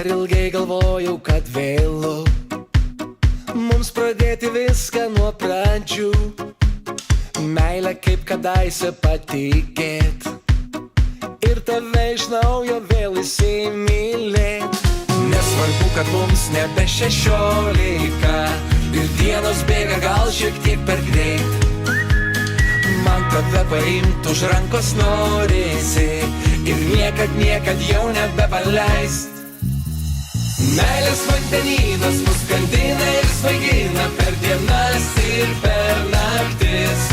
Dar ilgai galvojau, kad vėlu mums pradėti viską nuo pradžių. Meilę kaip kadaise patikėt ir tave iš naujo vėl įsimylėt. Nesvarbu, kad mums nebe 16 ir dienos bėga gal šiek tiek per greit. Man tave paimt už rankos norisi ir niekad jau nebepaleist. Meilės vandenynas mus skandina ir svaigina per dienas ir per naktis.